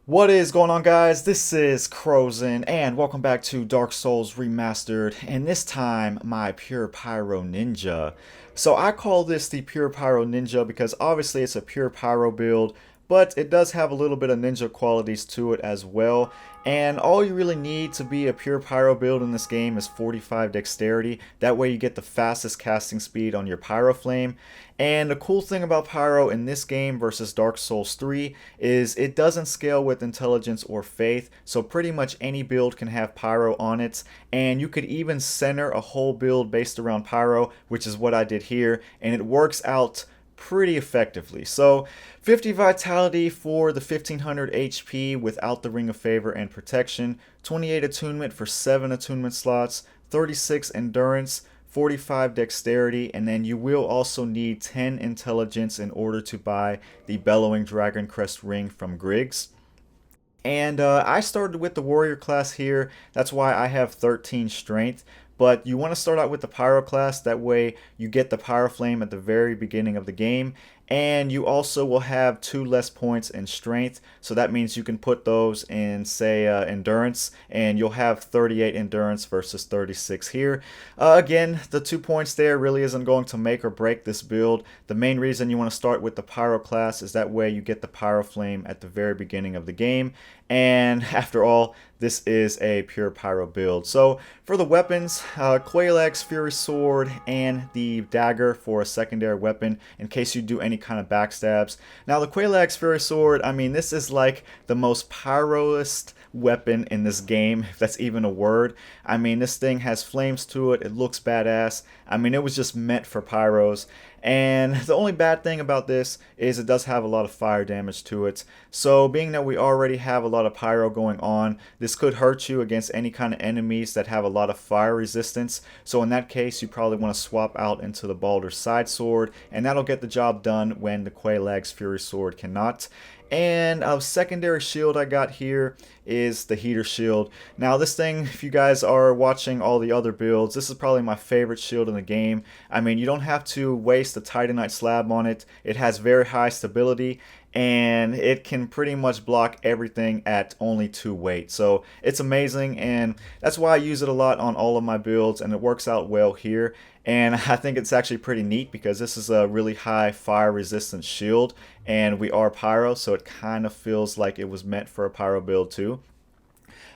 What is going on, guys? This is Crozen, and welcome back to Dark Souls Remastered, and this time my Pure Pyro Ninja. So I call this the Pure Pyro Ninja because obviously it's a Pure Pyro build, but it does have a little bit of ninja qualities to it as well. And all you really need to be a Pure Pyro build in this game is 45 Dexterity. That way you get the fastest casting speed on your Pyro Flame. And the cool thing about Pyro in this game versus Dark Souls 3 is it doesn't scale with intelligence or faith, so pretty much any build can have Pyro on it, and you could even center a whole build based around Pyro, which is what I did here, and it works out pretty effectively. So 50 vitality for the 1500 HP without the Ring of Favor and protection, 28 attunement for 7 attunement slots, 36 endurance, 45 dexterity, and then you will also need 10 intelligence in order to buy the Bellowing Dragon Crest ring from Griggs. And I started with the warrior class here. That's why I have 13 strength. But you want to start out with the pyro class. That way you get the pyro flame at the very beginning of the game. And you also will have 2 less points in strength. So that means you can put those in, say, endurance. And you'll have 38 endurance versus 36 here. Again, the 2 points there really isn't going to make or break this build. The main reason you want to start with the pyro class is that way you get the pyro flame at the very beginning of the game. And after all, this is a pure pyro build. So for the weapons, Quelaag's Fury Sword and the dagger for a secondary weapon in case you do any kind of backstabs. Now the Quelaag's Fury Sword, I mean, this is like the most pyroist weapon in this game, if that's even a word. I mean, this thing has flames to it, it looks badass. I mean, it was just meant for pyros. And the only bad thing about this is it does have a lot of fire damage to it. So being that we already have a lot of pyro going on, this could hurt you against any kind of enemies that have a lot of fire resistance. So in that case, you probably want to swap out into the Baldur's Side Sword, and that'll get the job done when the Quelaag's Fury Sword cannot. And a secondary shield I got here is the heater shield. Now this thing, if you guys are watching all the other builds, this is probably my favorite shield in the game. I mean, you don't have to waste a Titanite slab on it. It has very high stability, and it can pretty much block everything at only 2 weight. So it's amazing, and that's why I use it a lot on all of my builds, and it works out well here. And I think it's actually pretty neat because this is a really high fire resistant shield, and we are pyro, so it kind of feels like it was meant for a pyro build too.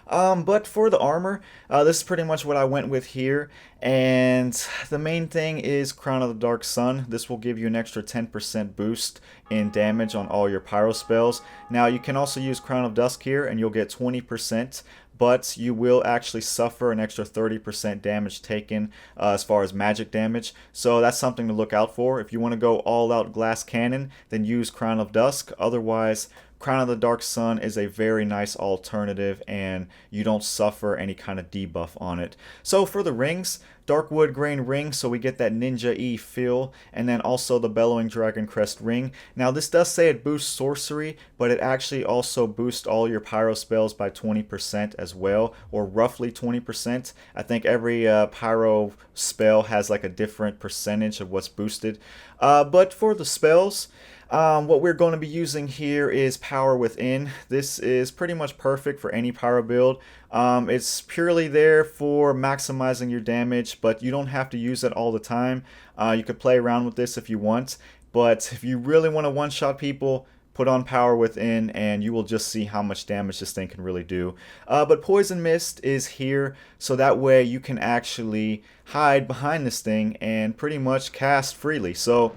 But for the armor, this is pretty much what I went with here. And the main thing is Crown of the Dark Sun. This will give you an extra 10% boost in damage on all your pyro spells. Now you can also use Crown of Dusk here and you'll get 20%. But you will actually suffer an extra 30% damage taken as far as magic damage. So that's something to look out for. If you want to go all out glass cannon, then use Crown of Dusk. Otherwise, Crown of the Dark Sun is a very nice alternative and you don't suffer any kind of debuff on it. So for the rings, Darkwood Grain ring, so we get that Ninja-E feel, and then also the Bellowing Dragon Crest ring. Now this does say it boosts sorcery, but it actually also boosts all your pyro spells by 20% as well, or roughly 20%. I think every pyro spell has like a different percentage of what's boosted. But for the spells, what we're going to be using here is Power Within. This is pretty much perfect for any pyro build. It's purely there for maximizing your damage, but you don't have to use it all the time. You could play around with this if you want, but if you really want to one-shot people, put on Power Within and you will just see how much damage this thing can really do. But Poison Mist is here, so that way you can actually hide behind this thing and pretty much cast freely. So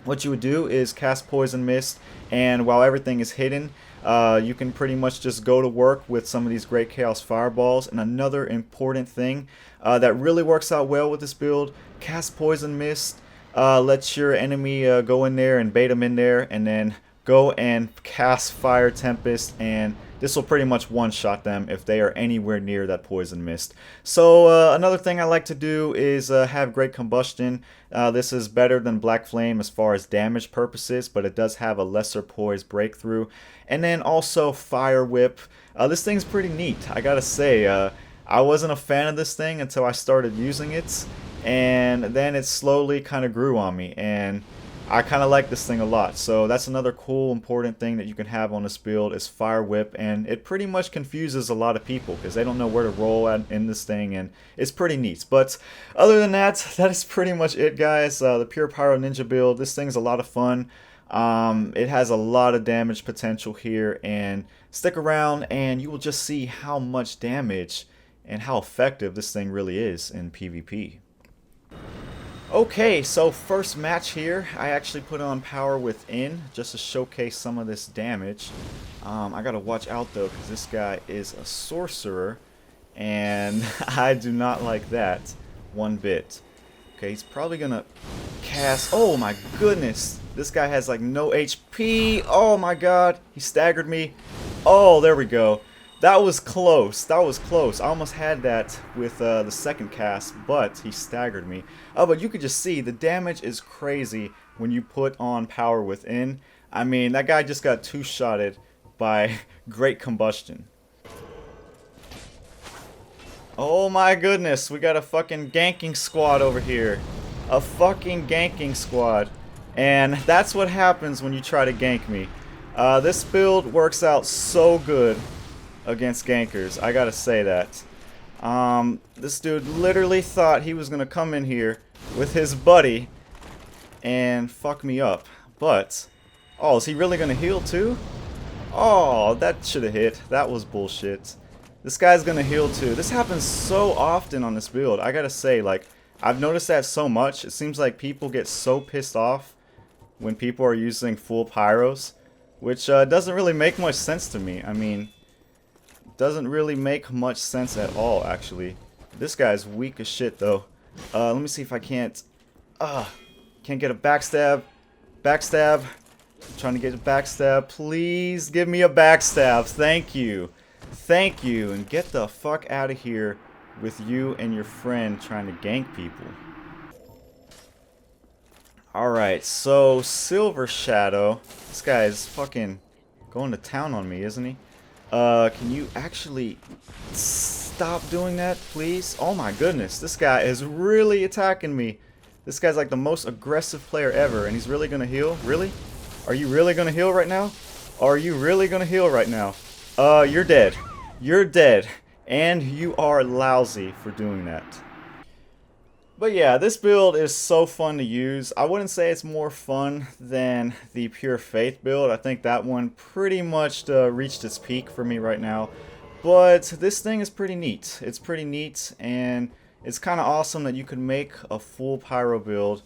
what you would do is cast Poison Mist, and while everything is hidden, you can pretty much just go to work with some of these Great Chaos Fireballs. And another important thing that really works out well with this build, cast Poison Mist, let your enemy go in there and bait them in there, and then go and cast Fire Tempest, and this will pretty much one-shot them if they are anywhere near that Poison Mist. So another thing I like to do is have Great Combustion. This is better than Black Flame as far as damage purposes, but it does have a lesser poise breakthrough. And then also Fire Whip. This thing's pretty neat, I gotta say. I wasn't a fan of this thing until I started using it, and then it slowly kind of grew on me. And I kind of like this thing a lot. So that's another cool, important thing that you can have on this build is Fire Whip, and it pretty much confuses a lot of people because they don't know where to roll at in this thing, and it's pretty neat. But other than that, that is pretty much it, guys. The Pure Pyro Ninja build, this thing's a lot of fun. It has a lot of damage potential here, and stick around and you will just see how much damage and how effective this thing really is in PvP. Okay, so first match here, I actually put on Power Within just to showcase some of this damage. I gotta watch out though, because this guy is a sorcerer, and I do not like that one bit. Okay, he's probably gonna cast. Oh my goodness, this guy has like no HP. Oh my god, he staggered me. Oh, there we go. That was close. That was close. I almost had that with the second cast, but he staggered me. But you could just see the damage is crazy when you put on Power Within. I mean, that guy just got two-shotted by Great Combustion. Oh my goodness, we got a fucking ganking squad over here. A fucking ganking squad. And that's what happens when you try to gank me. This build works out so good against gankers, I gotta say that. This dude literally thought he was gonna come in here with his buddy and fuck me up. But, oh, is he really gonna heal too? Oh, that should have hit. That was bullshit. This guy's gonna heal too. This happens so often on this build. I gotta say, like, I've noticed that so much. It seems like people get so pissed off when people are using full pyros, which doesn't really make much sense to me. I mean, doesn't really make much sense at all, actually. This guy's weak as shit, though. Let me see if I can't get a backstab. Backstab. I'm trying to get a backstab. Please give me a backstab. Thank you. Thank you. And get the fuck out of here with you and your friend trying to gank people. Alright, so Silver Shadow. This guy is fucking going to town on me, isn't he? Can you actually stop doing that, please? Oh my goodness, this guy is really attacking me. This guy's like the most aggressive player ever, and he's really gonna heal? Really? Are you really gonna heal right now? Are you really gonna heal right now? You're dead. You're dead. And you are lousy for doing that. But yeah, this build is so fun to use. I wouldn't say it's more fun than the Pure Faith build. I think that one pretty much reached its peak for me right now. But this thing is pretty neat. It's pretty neat, and it's kind of awesome that you can make a full pyro build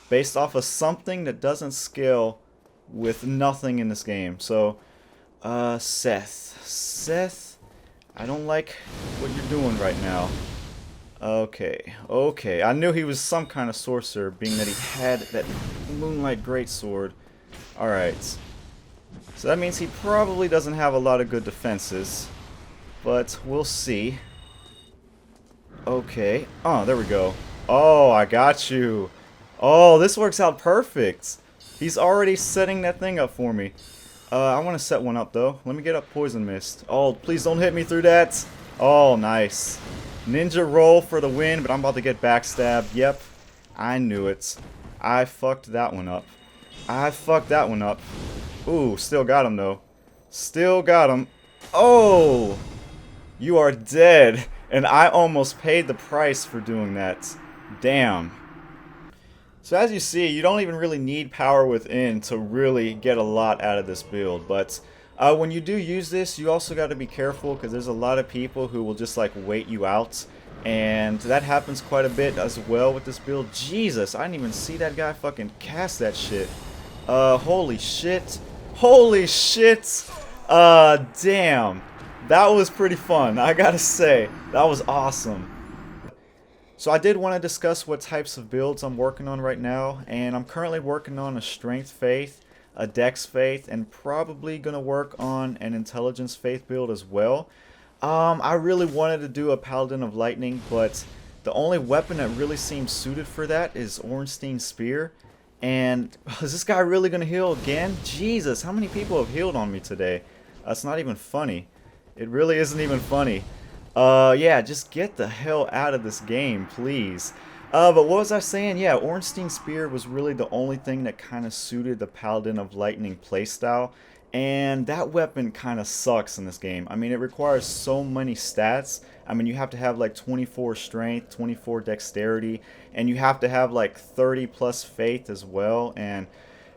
based off of something that doesn't scale with nothing in this game. So, Seth, I don't like what you're doing right now. Okay. I knew he was some kind of sorcerer, being that he had that Moonlight Greatsword. Alright. So that means he probably doesn't have a lot of good defenses. But we'll see. Okay. Oh, there we go. Oh, I got you. Oh, this works out perfect. He's already setting that thing up for me. I want to set one up, though. Let me get up Poison Mist. Oh, please don't hit me through that. Oh, nice. Ninja roll for the win, but I'm about to get backstabbed. Yep, I knew it. I fucked that one up. Ooh, still got him, though. Still got him. Oh! You are dead. And I almost paid the price for doing that. Damn. So as you see, you don't even really need Power Within to really get a lot out of this build. But when you do use this, you also got to be careful, because there's a lot of people who will just like wait you out. And that happens quite a bit as well with this build. Jesus, I didn't even see that guy fucking cast that shit. Holy shit. Holy shit. Damn. That was pretty fun, I gotta say. That was awesome. So I did want to discuss what types of builds I'm working on right now, and I'm currently working on a Strength Faith, a Dex Faith, and probably going to work on an Intelligence Faith build as well. I really wanted to do a Paladin of Lightning, but the only weapon that really seems suited for that is Ornstein's Spear. And is this guy really going to heal again? Jesus, how many people have healed on me today? That's not even funny. It really isn't even funny. Yeah, just get the hell out of this game, please. But what was I saying? Yeah, Ornstein Spear was really the only thing that kind of suited the Paladin of Lightning playstyle. And that weapon kind of sucks in this game. I mean, it requires so many stats. I mean, you have to have like 24 strength, 24 dexterity, and you have to have like 30 plus faith as well. And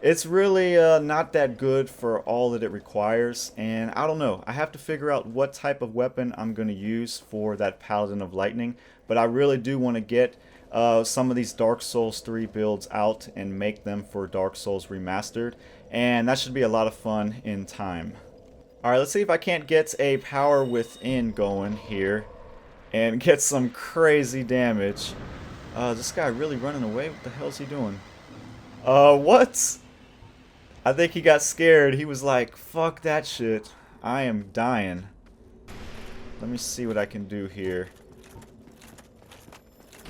it's really not that good for all that it requires. And I don't know. I have to figure out what type of weapon I'm going to use for that Paladin of Lightning. But I really do want to get some of these Dark Souls 3 builds out and make them for Dark Souls Remastered. And that should be a lot of fun in time. Alright, let's see if I can't get a power within going here and get some crazy damage. This guy really running away? What the hell is he doing? What? I think he got scared. He was like, fuck that shit. I am dying. Let me see what I can do here.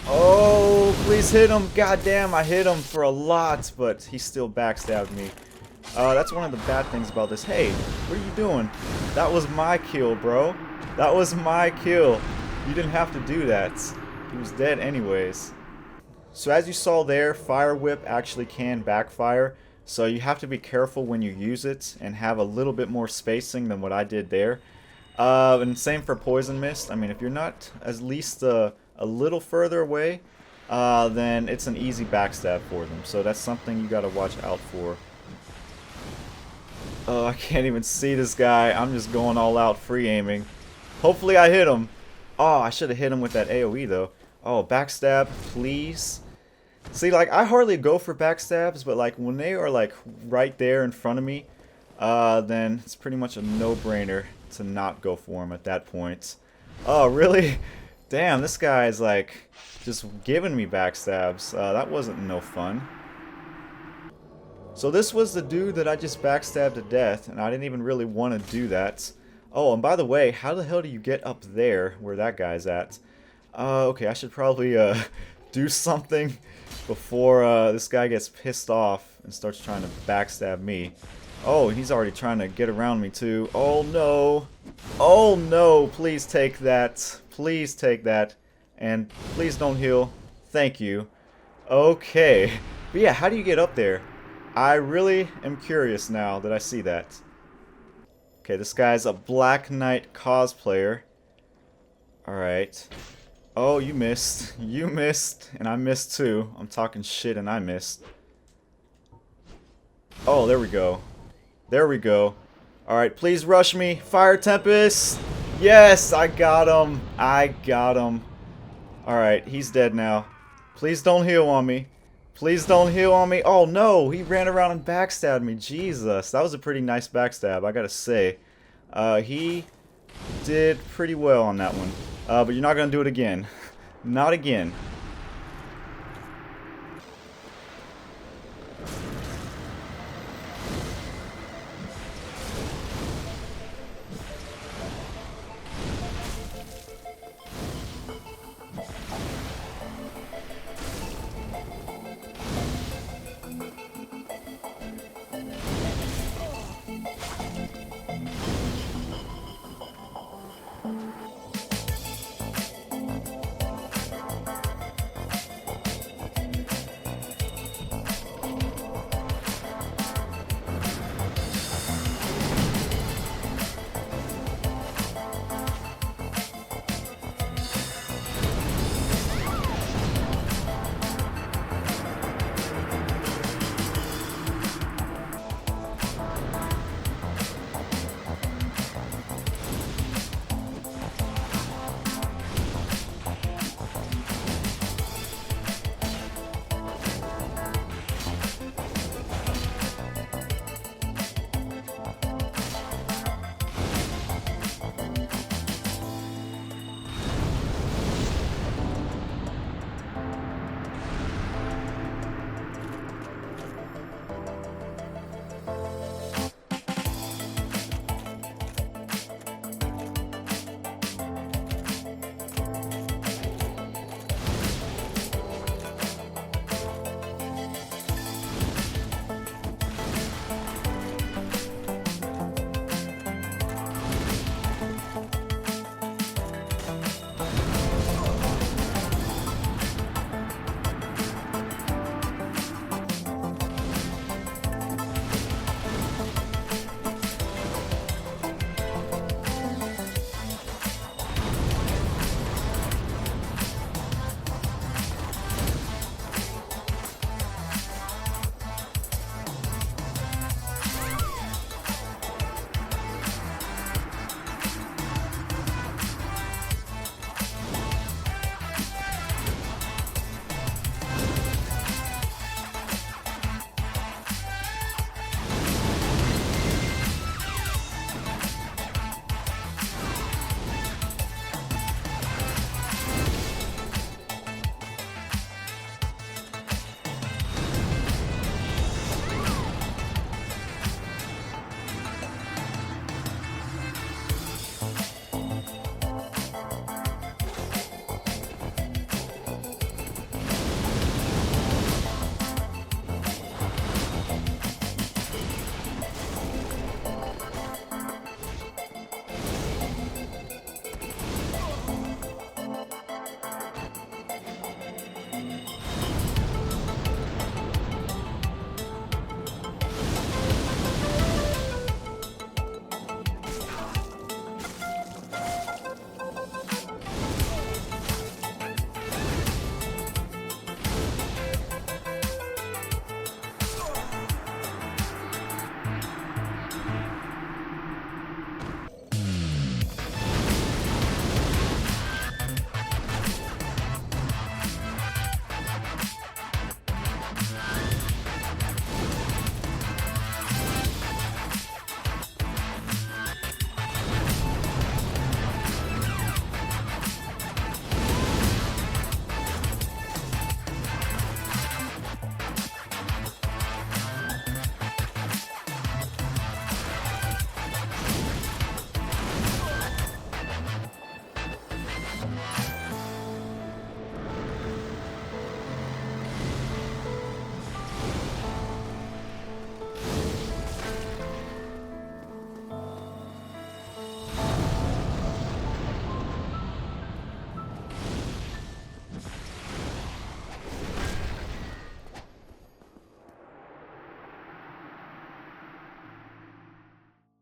Oh, please hit him. God damn, I hit him for a lot, but he still backstabbed me. That's one of the bad things about this. Hey, what are you doing? That was my kill, bro. That was my kill. You didn't have to do that. He was dead anyways. So as you saw there, Fire Whip actually can backfire. So you have to be careful when you use it and have a little bit more spacing than what I did there. And same for Poison Mist. I mean, if you're not at least a little further away, then it's an easy backstab for them. So that's something you got to watch out for. Oh, I can't even see this guy. I'm just going all out free aiming. Hopefully I hit him. Oh, I should have hit him with that AoE though. Oh, backstab, please. See, like, I hardly go for backstabs, but like when they are like right there in front of me, then it's pretty much a no-brainer to not go for him at that point. Oh, really? Damn, this guy is like just giving me backstabs. That wasn't no fun. So this was the dude that I just backstabbed to death, and I didn't even really want to do that. Oh, and by the way, how the hell do you get up there where that guy's at? Okay, I should probably do something before this guy gets pissed off and starts trying to backstab me. Oh, he's already trying to get around me too. Oh no. Oh no, please take that. Please take that. And please don't heal. Thank you. Okay. But yeah, how do you get up there? I really am curious now that I see that. Okay, this guy's a Black Knight cosplayer. Alright. Oh, you missed. You missed. And I missed too. I'm talking shit and I missed. Oh, there we go. There we go. Alright, please rush me. Fire Tempest! Yes, I got him. I got him. Alright, he's dead now. Please don't heal on me. Please don't heal on me. Oh no, he ran around and backstabbed me. Jesus, that was a pretty nice backstab, I gotta say. He did pretty well on that one. But you're not gonna do it again. Not again.